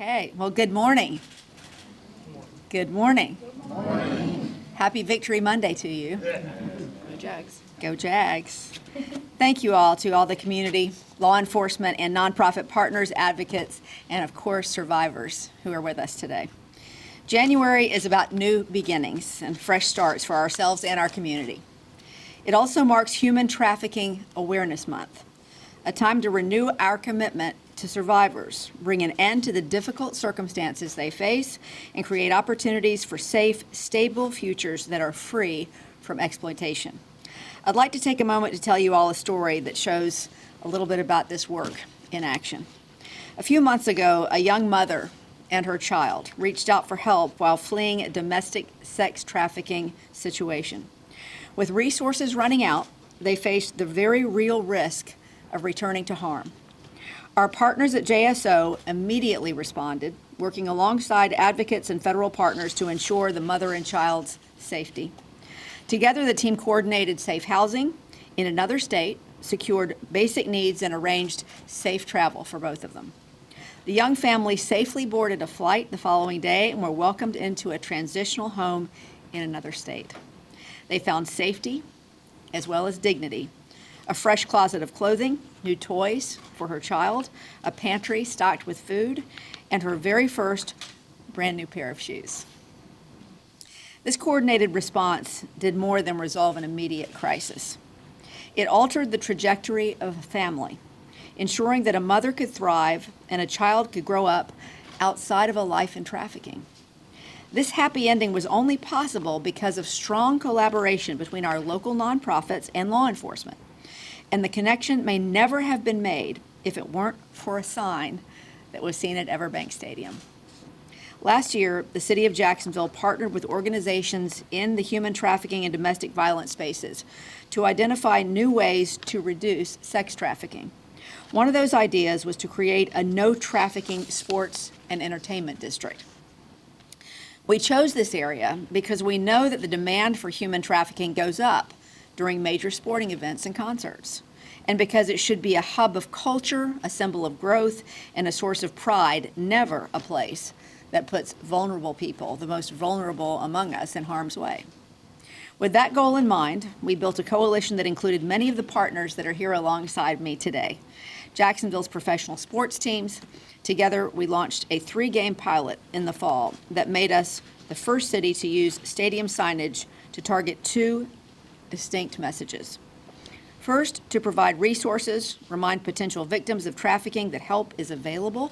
Okay, well, good morning. Good morning. Happy Victory Monday to you. Go Jags. Go Jags. Thank you all to all the community, law enforcement, and nonprofit partners, advocates, and of course, survivors who are with us today. January is about new beginnings and fresh starts for ourselves and our community. It also marks Human Trafficking Awareness Month, a time to renew our commitment to survivors, bring an end to the difficult circumstances they face, and create opportunities for safe, stable futures that are free from exploitation. I'd like to take a moment to tell you all a story that shows a little bit about this work in action. A few months ago, a young mother and her child reached out for help while fleeing a domestic sex trafficking situation. With resources running out, they faced the very real risk of returning to harm. Our partners at JSO immediately responded, working alongside advocates and federal partners to ensure the mother and child's safety. Together, the team coordinated safe housing in another state, secured basic needs, and arranged safe travel for both of them. The young family safely boarded a flight the following day and were welcomed into a transitional home in another state. They found safety as well as dignity, a fresh closet of clothing, new toys for her child, a pantry stocked with food, and her very first brand new pair of shoes. This coordinated response did more than resolve an immediate crisis. It altered the trajectory of a family, ensuring that a mother could thrive and a child could grow up outside of a life in trafficking. This happy ending was only possible because of strong collaboration between our local nonprofits and law enforcement. And the connection may never have been made if it weren't for a sign that was seen at Everbank Stadium. Last year, the City of Jacksonville partnered with organizations in the human trafficking and domestic violence spaces to identify new ways to reduce sex trafficking. One of those ideas was to create a no trafficking sports and entertainment district. We chose this area because we know that the demand for human trafficking goes up during major sporting events and concerts, and because it should be a hub of culture, a symbol of growth, and a source of pride, never a place that puts vulnerable people, the most vulnerable among us, in harm's way. With that goal in mind, we built a coalition that included many of the partners that are here alongside me today. Jacksonville's professional sports teams. Together, we launched a 3-game pilot in the fall that made us the first city to use stadium signage to target 2 distinct messages. First, to provide resources, remind potential victims of trafficking that help is available.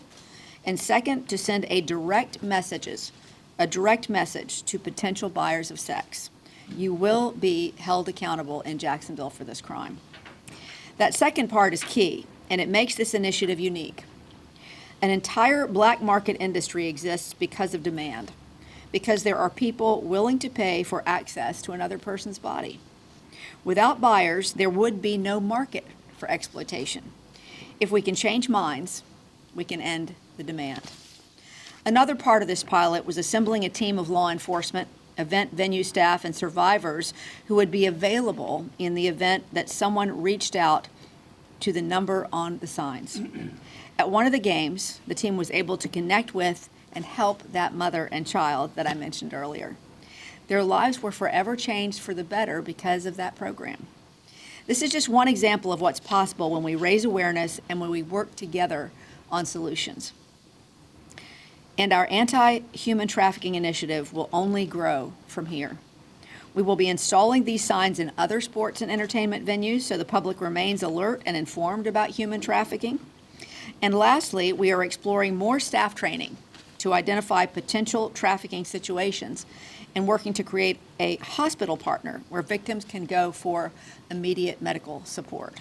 And second, to send a direct message to potential buyers of sex. You will be held accountable in Jacksonville for this crime. That second part is key, and it makes this initiative unique. An entire black market industry exists because of demand, because there are people willing to pay for access to another person's body. Without buyers, there would be no market for exploitation. If we can change minds, we can end the demand. Another part of this pilot was assembling a team of law enforcement, event venue staff, and survivors who would be available in the event that someone reached out to the number on the signs. At one of the games, the team was able to connect with and help that mother and child that I mentioned earlier. Their lives were forever changed for the better because of that program. This is just one example of what's possible when we raise awareness and when we work together on solutions. And our anti-human trafficking initiative will only grow from here. We will be installing these signs in other sports and entertainment venues so the public remains alert and informed about human trafficking. And lastly, we are exploring more staff training to identify potential trafficking situations and working to create a hospital partner where victims can go for immediate medical support.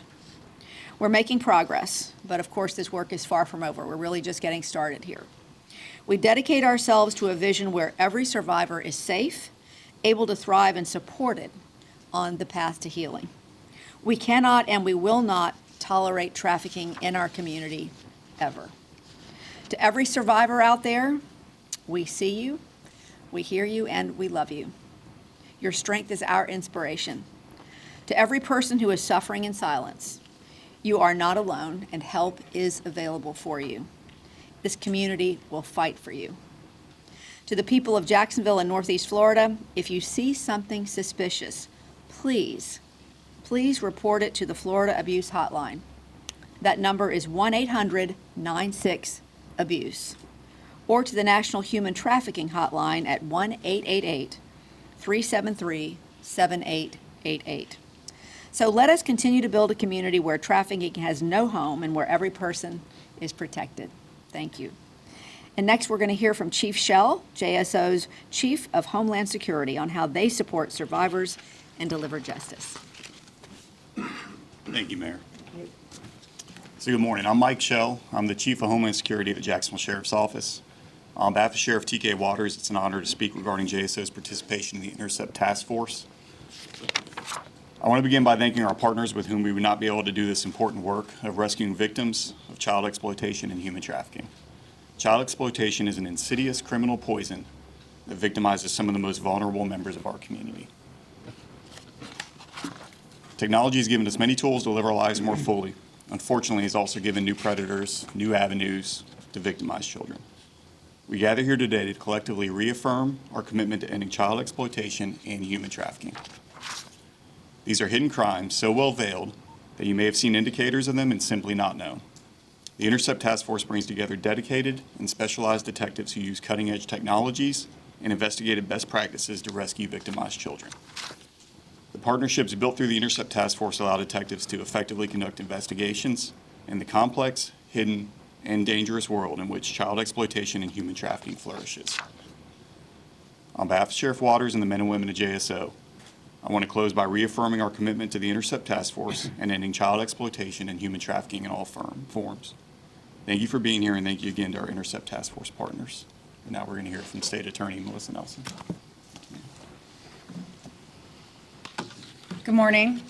We're making progress, but of course this work is far from over. We're really just getting started here. We dedicate ourselves to a vision where every survivor is safe, able to thrive, and supported on the path to healing. We cannot and we will not tolerate trafficking in our community ever. To every survivor out there, we see you, we hear you, and we love you. Your strength is our inspiration. To every person who is suffering in silence, you are not alone and help is available for you. This community will fight for you. To the people of Jacksonville and Northeast Florida, if you see something suspicious, please report it to the Florida Abuse Hotline. That number is 1-800-96-ABUSE, or to the National Human Trafficking Hotline at 1-888-373-7888. So let us continue to build a community where trafficking has no home and where every person is protected. Thank you. And next, we're going to hear from Chief Shell, JSO's Chief of Homeland Security, on how they support survivors and deliver justice. Thank you, Mayor. So good morning. I'm Mike Shell. I'm the Chief of Homeland Security at the Jacksonville Sheriff's Office. On behalf of Sheriff T.K. Waters, it's an honor to speak regarding JSO's participation in the Intercept Task Force. I want to begin by thanking our partners with whom we would not be able to do this important work of rescuing victims of child exploitation and human trafficking. Child exploitation is an insidious criminal poison that victimizes some of the most vulnerable members of our community. Technology has given us many tools to live our lives more fully. Unfortunately, it's also given new predators new avenues to victimize children. We gather here today to collectively reaffirm our commitment to ending child exploitation and human trafficking. These are hidden crimes so well veiled that you may have seen indicators of them and simply not know. The Intercept Task Force brings together dedicated and specialized detectives who use cutting-edge technologies and investigative best practices to rescue victimized children. The partnerships built through the Intercept Task Force allow detectives to effectively conduct investigations in the complex, hidden, and dangerous world in which child exploitation and human trafficking flourishes. On behalf of Sheriff Waters and the men and women of JSO, I want to close by reaffirming our commitment to the Intercept Task Force and ending child exploitation and human trafficking in all forms. Thank you for being here, and thank you again to our Intercept Task Force partners. And now we're going to hear from State Attorney Melissa Nelson. Good morning.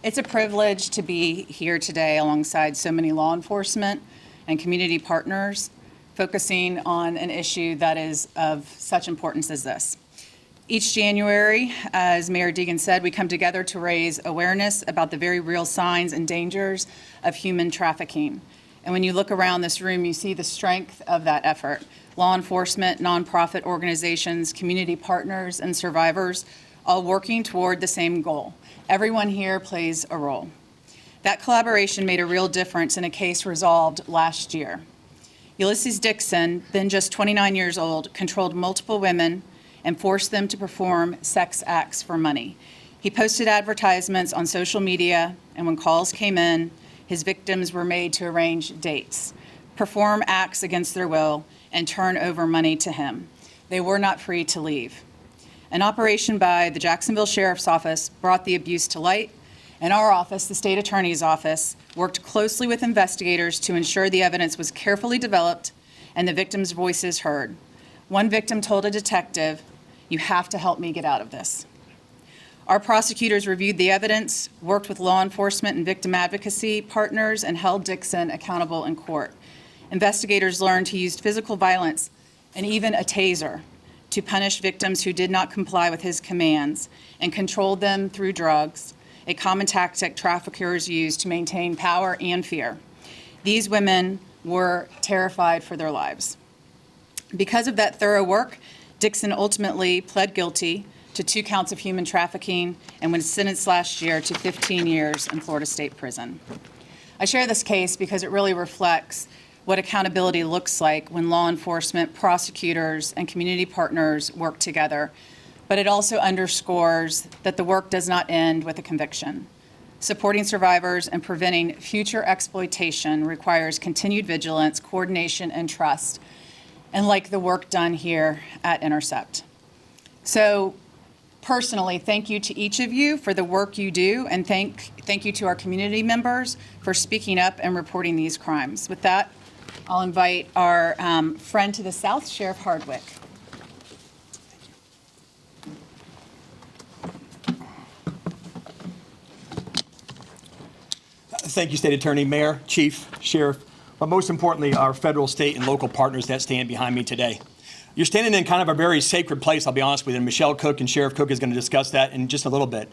It's a privilege to be here today alongside so many law enforcement and community partners focusing on an issue that is of such importance as this. Each January, as Mayor Deegan said, we come together to raise awareness about the very real signs and dangers of human trafficking. And when you look around this room, you see the strength of that effort. Law enforcement, nonprofit organizations, community partners, and survivors all working toward the same goal. Everyone here plays a role. That collaboration made a real difference in a case resolved last year. Ulysses Dixon, then just 29 years old, controlled multiple women and forced them to perform sex acts for money. He posted advertisements on social media, and when calls came in, his victims were made to arrange dates, perform acts against their will, and turn over money to him. They were not free to leave. An operation by the Jacksonville Sheriff's Office brought the abuse to light, and our office, the State Attorney's Office, worked closely with investigators to ensure the evidence was carefully developed and the victims' voices heard. One victim told a detective, "You have to help me get out of this." Our prosecutors reviewed the evidence, worked with law enforcement and victim advocacy partners, and held Dixon accountable in court. Investigators learned he used physical violence and even a taser to punish victims who did not comply with his commands and controlled them through drugs, a common tactic traffickers use to maintain power and fear. These women were terrified for their lives. Because of that thorough work, Dixon ultimately pled guilty to 2 counts of human trafficking and was sentenced last year to 15 years in Florida State Prison. I share this case because it really reflects what accountability looks like when law enforcement, prosecutors, and community partners work together. But it also underscores that the work does not end with a conviction. Supporting survivors and preventing future exploitation requires continued vigilance, coordination, and trust, and like the work done here at Intercept. So personally, thank you to each of you for the work you do, and thank you to our community members for speaking up and reporting these crimes. With that, I'll invite our friend to the south, Sheriff Hardwick. Thank you, State Attorney, Mayor, Chief, Sheriff, but most importantly, our federal, state, and local partners that stand behind me today. You're standing in kind of a very sacred place, I'll be honest with you, and Michelle Cook and Sheriff Cook is going to discuss that in just a little bit.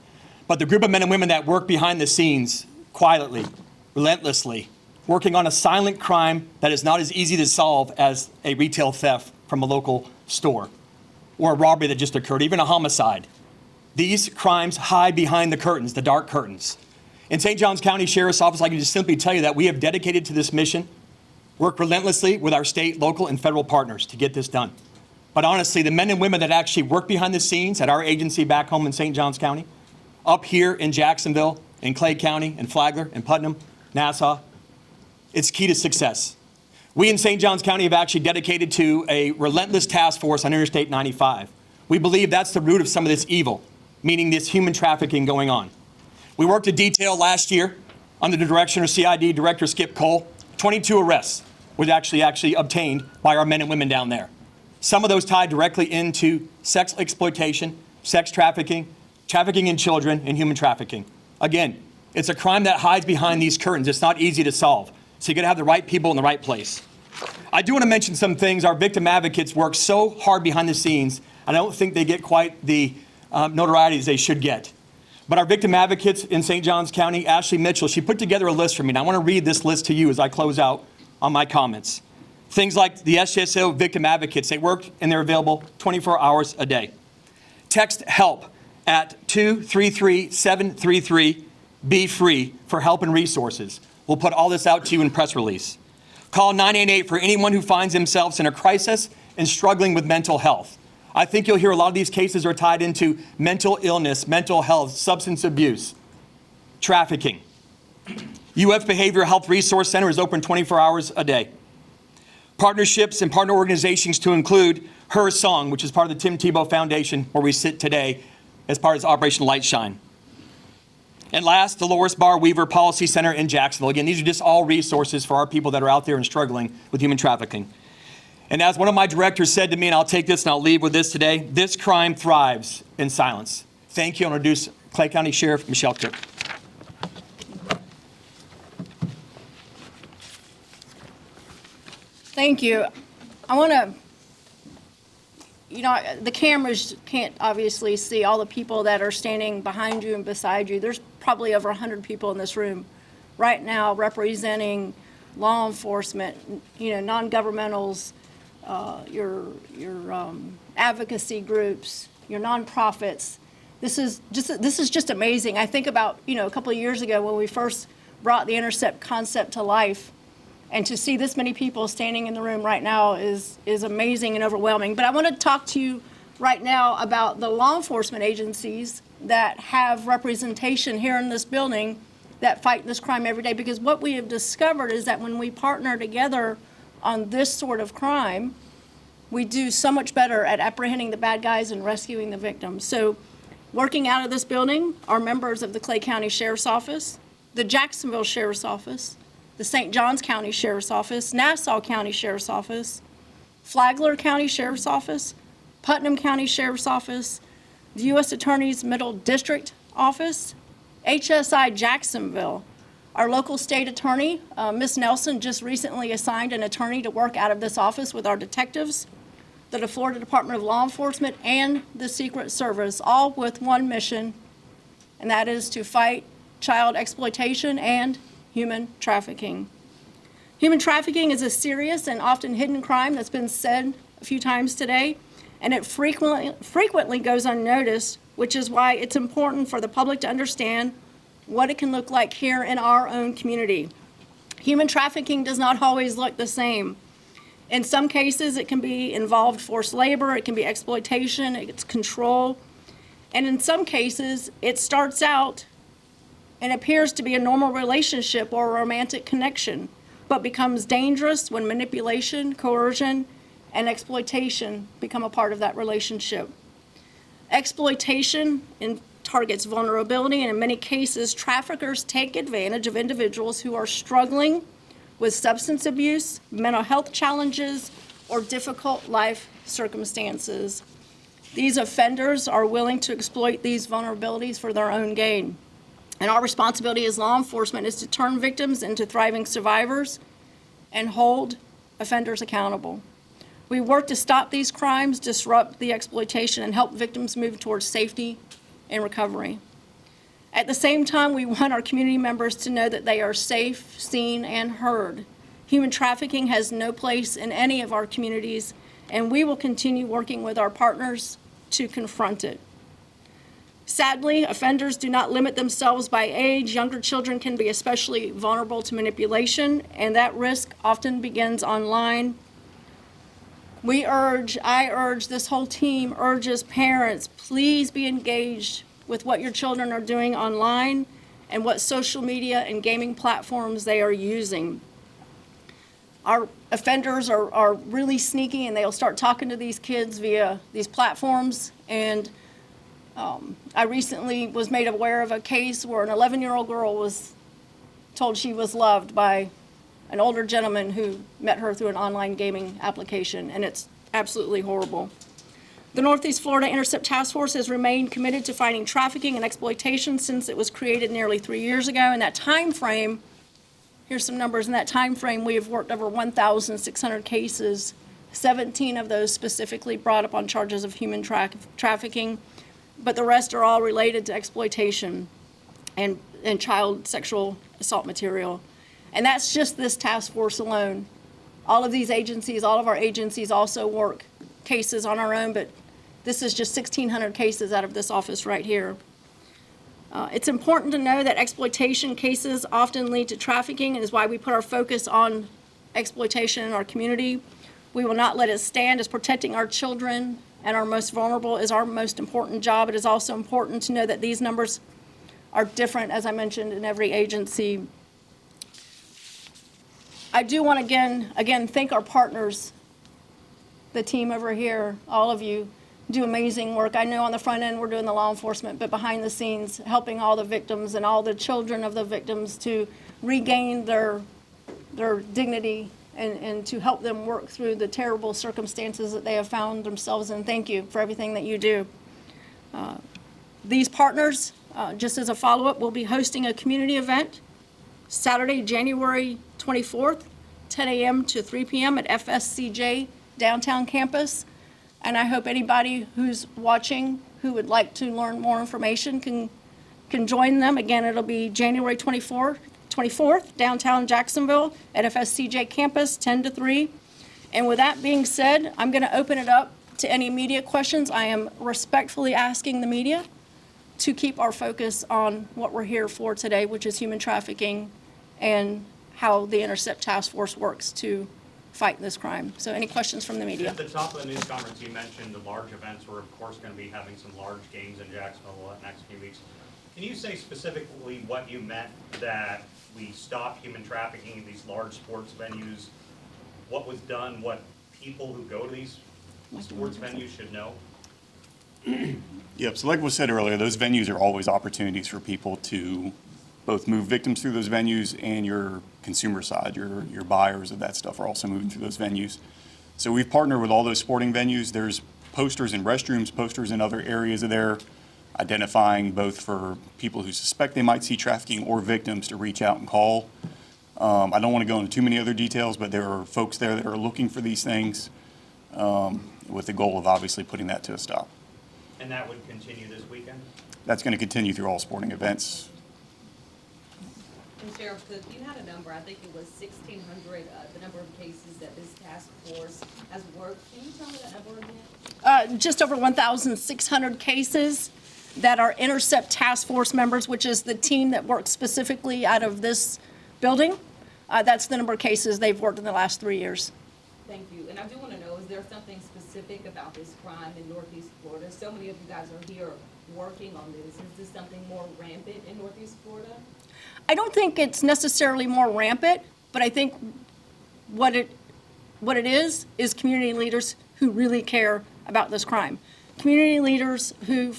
But the group of men and women that work behind the scenes quietly, relentlessly, working on a silent crime that is not as easy to solve as a retail theft from a local store or a robbery that just occurred, even a homicide. These crimes hide behind the curtains, the dark curtains. In St. Johns County Sheriff's Office, I can just simply tell you that we have dedicated to this mission, work relentlessly with our state, local, and federal partners to get this done. But honestly, the men and women that actually work behind the scenes at our agency back home in St. Johns County, up here in Jacksonville, in Clay County, in Flagler, in Putnam, Nassau, it's key to success. We in St. Johns County have actually dedicated to a relentless task force on Interstate 95. We believe that's the root of some of this evil, meaning this human trafficking going on. We worked a detail last year under the direction of CID Director Skip Cole. 22 arrests was actually obtained by our men and women down there. Some of those tied directly into sex exploitation, sex trafficking, trafficking in children, and human trafficking. Again, it's a crime that hides behind these curtains. It's not easy to solve. So you got to have the right people in the right place. I do want to mention some things. Our victim advocates work so hard behind the scenes, and I don't think they get quite the notoriety as they should get. But our victim advocates in St. Johns County, Ashley Mitchell, she put together a list for me, and I want to read this list to you as I close out on my comments. Things like the SJSO victim advocates, they work and they're available 24 hours a day. Text HELP at 233-733, be free for help and resources. We'll put all this out to you in press release. Call 988 for anyone who finds themselves in a crisis and struggling with mental health. I think you'll hear a lot of these cases are tied into mental illness, mental health, substance abuse, trafficking. UF Behavioral Health Resource Center is open 24 hours a day. Partnerships and partner organizations to include Her Song, which is part of the Tim Tebow Foundation, where we sit today as part of Operation Light Shine. And last, Dolores Barr Weaver Policy Center in Jacksonville. Again, these are just all resources for our people that are out there and struggling with human trafficking. And as one of my directors said to me, and I'll take this and I'll leave with this today, this crime thrives in silence. Thank you. I'll introduce Clay County Sheriff Michelle Cook. Thank you. I want to, the cameras can't obviously see all the people that are standing behind you and beside you. There's probably over 100 people in this room right now representing law enforcement, non-governmentals, your advocacy groups, your nonprofits. This is just amazing. I think about, a couple of years ago when we first brought the Intercept concept to life, and to see this many people standing in the room right now is amazing and overwhelming. But I want to talk to you right now about the law enforcement agencies that have representation here in this building that fight this crime every day. Because what we have discovered is that when we partner together on this sort of crime, we do so much better at apprehending the bad guys and rescuing the victims. So working out of this building are members of the Clay County Sheriff's Office, the Jacksonville Sheriff's Office, the St. Johns County Sheriff's Office, Nassau County Sheriff's Office, Flagler County Sheriff's Office, Putnam County Sheriff's Office, the U.S. Attorney's Middle District Office, HSI Jacksonville. Our local state attorney, Ms. Nelson, just recently assigned an attorney to work out of this office with our detectives, the Florida Department of Law Enforcement, and the Secret Service, all with one mission, and that is to fight child exploitation and human trafficking. Human trafficking is a serious and often hidden crime that's been said a few times today, and it frequently goes unnoticed, which is why it's important for the public to understand what it can look like here in our own community. Human trafficking does not always look the same. In some cases, it can be involved forced labor, it can be exploitation, it's control, and in some cases, it starts out and appears to be a normal relationship or a romantic connection, but becomes dangerous when manipulation, coercion, and exploitation become a part of that relationship. Exploitation targets vulnerability, and in many cases, traffickers take advantage of individuals who are struggling with substance abuse, mental health challenges, or difficult life circumstances. These offenders are willing to exploit these vulnerabilities for their own gain. And our responsibility as law enforcement is to turn victims into thriving survivors and hold offenders accountable. We work to stop these crimes, disrupt the exploitation, and help victims move towards safety and recovery. At the same time, we want our community members to know that they are safe, seen, and heard. Human trafficking has no place in any of our communities, and we will continue working with our partners to confront it. Sadly, offenders do not limit themselves by age. Younger children can be especially vulnerable to manipulation, and that risk often begins online. I urge, this whole team urges parents, please be engaged with what your children are doing online and what social media and gaming platforms they are using. Our offenders are really sneaky, and they'll start talking to these kids via these platforms. And I recently was made aware of a case where an 11-year-old girl was told she was loved by an older gentleman who met her through an online gaming application, and it's absolutely horrible. The Northeast Florida Intercept Task Force has remained committed to fighting trafficking and exploitation since it was created nearly 3 years ago. In that time frame, here's some numbers. In that time frame, we have worked over 1,600 cases, 17 of those specifically brought up on charges of human trafficking, but the rest are all related to exploitation and child sexual assault material. And that's just this task force alone. All of these agencies, all of our agencies also work cases on our own, but this is just 1,600 cases out of this office right here. It's important to know that exploitation cases often lead to trafficking, and is why we put our focus on exploitation in our community. We will not let it stand, as protecting our children and our most vulnerable is our most important job. It is also important to know that these numbers are different, as I mentioned, in every agency. I do want to again thank our partners, the team over here. All of you do amazing work. I know on the front end we're doing the law enforcement, but behind the scenes, helping all the victims and all the children of the victims to regain their dignity and to help them work through the terrible circumstances that they have found themselves in. Thank you for everything that you do. These partners, just as a follow-up, will be hosting a community event Saturday, January 24th, 10 a.m. to 3 p.m. at FSCJ downtown campus. And I hope anybody who's watching who would like to learn more information can join them. Again, it'll be January 24th, downtown Jacksonville at FSCJ campus, 10 to 3. And with that being said, I'm going to open it up to any media questions. I am respectfully asking the media to keep our focus on what we're here for today, which is human trafficking and how the Intercept Task Force works to fight this crime. So any questions from the media? At the top of the news conference, you mentioned the large events. We're, of course, going to be having some large games in Jacksonville the next few weeks. Can you say specifically what you meant that we stop human trafficking in these large sports venues? What was done, what people who go to these sports venues should know? Yep, so like was said earlier, those venues are always opportunities for people to both move victims through those venues, and your consumer side, your buyers of that stuff are also moving through those venues. So we've partnered with all those sporting venues. There's posters in restrooms, posters in other areas of there, identifying both for people who suspect they might see trafficking or victims to reach out and call. I don't want to go into too many other details, but there are folks there that are looking for these things with the goal of obviously putting that to a stop. And that would continue this weekend? That's going to continue through all sporting events. And Sheriff Cook, you had a number, I think it was 1,600, the number of cases that this task force has worked. Can you tell me that number again? Just over 1,600 cases that are Intercept Task Force members, which is the team that works specifically out of this building. That's the number of cases they've worked in the last 3 years. Thank you. And I do want to know, is there something specific about this crime in Northeast Florida? So many of you guys are here working on this. Is this something more rampant in Northeast Florida? I don't think it's necessarily more rampant, but I think what it is community leaders who really care about this crime. Community leaders who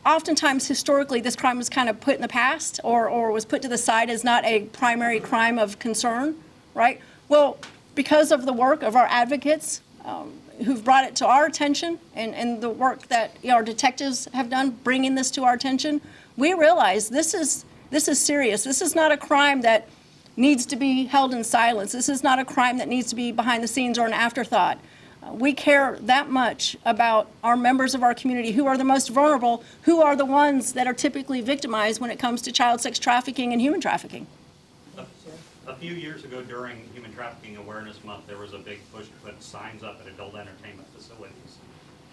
oftentimes historically this crime was kind of put in the past or was put to the side as not a primary crime of concern, right? Well, because of the work of our advocates who've brought it to our attention and the work that our detectives have done bringing this to our attention, we realize this is serious. This is not a crime that needs to be held in silence. This is not a crime that needs to be behind the scenes or an afterthought. We care that much about our members of our community who are the most vulnerable, who are the ones that are typically victimized when it comes to child sex trafficking and human trafficking. A few years ago during Human Trafficking Awareness Month, there was a big push to put signs up at adult entertainment facilities.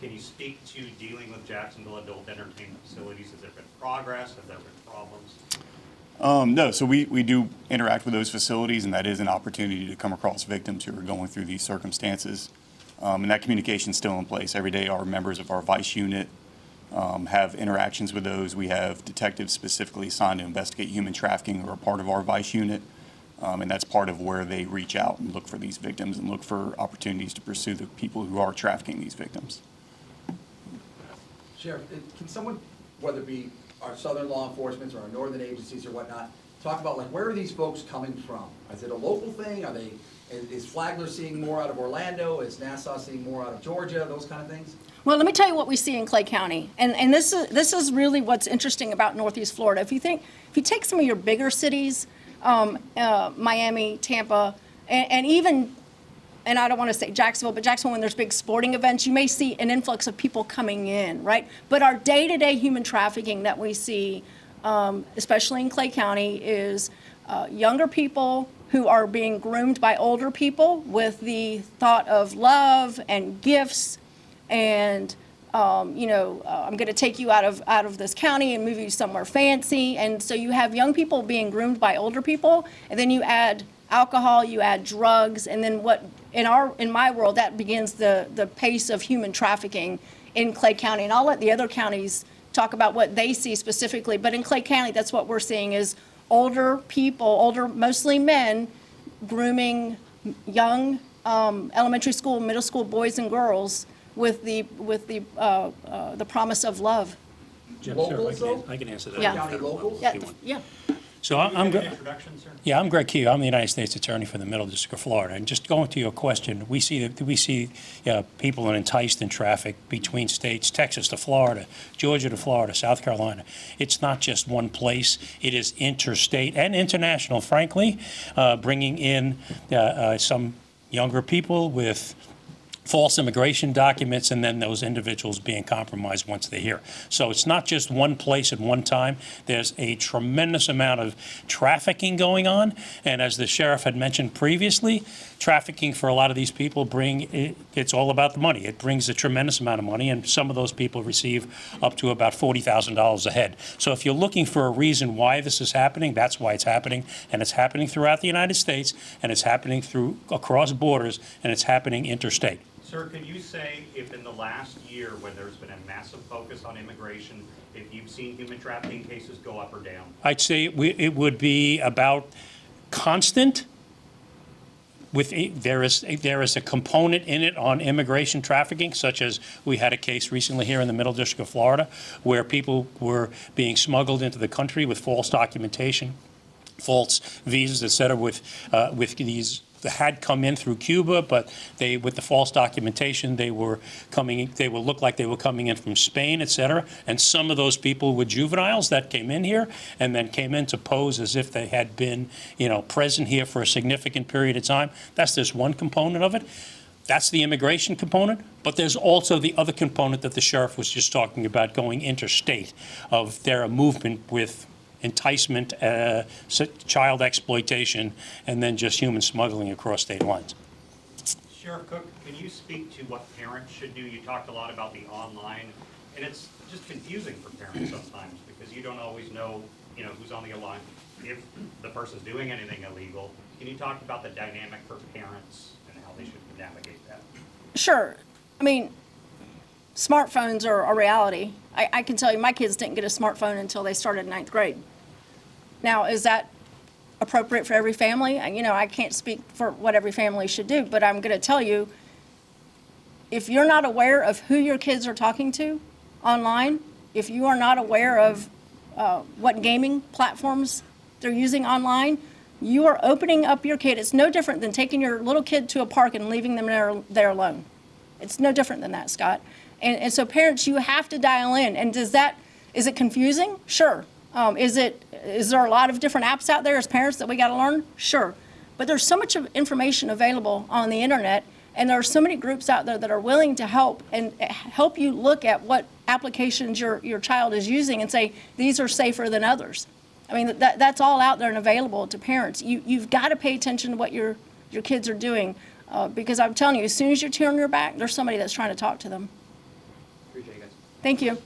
Can you speak to dealing with Jacksonville adult entertainment facilities? Has there been progress? Have there been problems? No, so we do interact with those facilities, and that is an opportunity to come across victims who are going through these circumstances. And that communication is still in place. Every day, our members of our vice unit have interactions with those. We have detectives specifically assigned to investigate human trafficking who are part of our vice unit. And that's part of where they reach out and look for these victims and look for opportunities to pursue the people who are trafficking these victims. Sheriff, can someone, whether it be our southern law enforcement or our northern agencies or whatnot, talk about, like, where are these folks coming from? Is it a local thing? Are they, is Flagler seeing more out of Orlando? Is Nassau seeing more out of Georgia? Those kind of things? Well, let me tell you what we see in Clay County, and this is really what's interesting about Northeast Florida. If you take some of your bigger cities, Miami, Tampa, and even, and I don't want to say Jacksonville, but Jacksonville, when there's big sporting events, you may see an influx of people coming in, right? But our day-to-day human trafficking that we see, especially in Clay County, is younger people who are being groomed by older people with the thought of love and gifts and I'm going to take you out of this county and move you somewhere fancy. And so you have young people being groomed by older people, and then you add alcohol, you add drugs, and then what in my world that begins the pace of human trafficking in Clay County. And I'll let the other counties talk about what they see specifically, but in Clay County, that's what we're seeing is older people, mostly men, grooming young elementary school, middle school boys and girls with the promise of love. Jeff, Locals, sir, though? I can answer that. Yeah. County locals? Yeah. So I'm, Give an introduction, sir. yeah, I'm Greg Keogh. I'm the United States Attorney for the Middle District of Florida. And just going to your question, we see people enticed and trafficked between states, Texas to Florida, Georgia to Florida, South Carolina. It's not just one place. It is interstate and international, frankly, bringing in some younger people with false immigration documents, and then those individuals being compromised once they're here. So it's not just one place at one time. There's a tremendous amount of trafficking going on, and as the sheriff had mentioned previously, trafficking for a lot of these people it's all about the money. It brings a tremendous amount of money, and some of those people receive up to about $40,000 a head. So if you're looking for a reason why this is happening, that's why it's happening, and it's happening throughout the United States, and it's happening across borders, and it's happening interstate. Sir, could you say if in the last year, when there's been a massive focus on immigration, if you've seen human trafficking cases go up or down? I'd say it would be about constant. There is a component in it on immigration trafficking, such as we had a case recently here in the Middle District of Florida where people were being smuggled into the country with false documentation, false visas, et cetera, with these had come in through Cuba, but with the false documentation, they looked like they were coming in from Spain, et cetera. And some of those people were juveniles that came in here and then came in to pose as if they had been, present here for a significant period of time. That's just one component of it. That's the immigration component, but there's also the other component that the sheriff was just talking about, going interstate, of their movement with enticement, child exploitation, and then just human smuggling across state lines. Sheriff Cook, can you speak to what parents should do? You talked a lot about the online, and it's just confusing for parents sometimes because you don't always know, who's on the line, if the person's doing anything illegal. Can you talk about the dynamic for parents and how they should navigate that? Sure. I mean, smartphones are a reality. I can tell you my kids didn't get a smartphone until they started ninth grade. Now, is that appropriate for every family? I can't speak for what every family should do, but I'm going to tell you, if you're not aware of who your kids are talking to online, if you are not aware of what gaming platforms they're using online, you are opening up your kid. It's no different than taking your little kid to a park and leaving them there alone. It's no different than that, Scott. And so parents, you have to dial in. And is it confusing? Sure. Is there a lot of different apps out there as parents that we got to learn? Sure. But there's so much of information available on the internet, And there are so many groups out there that are willing to help and help you look at what applications your child is using and say, these are safer than others. I mean, that's all out there and available to parents. You've got to pay attention to what your kids are doing, because I'm telling you, as soon as you turn your back, there's somebody that's trying to talk to them. Appreciate you guys. Thank you.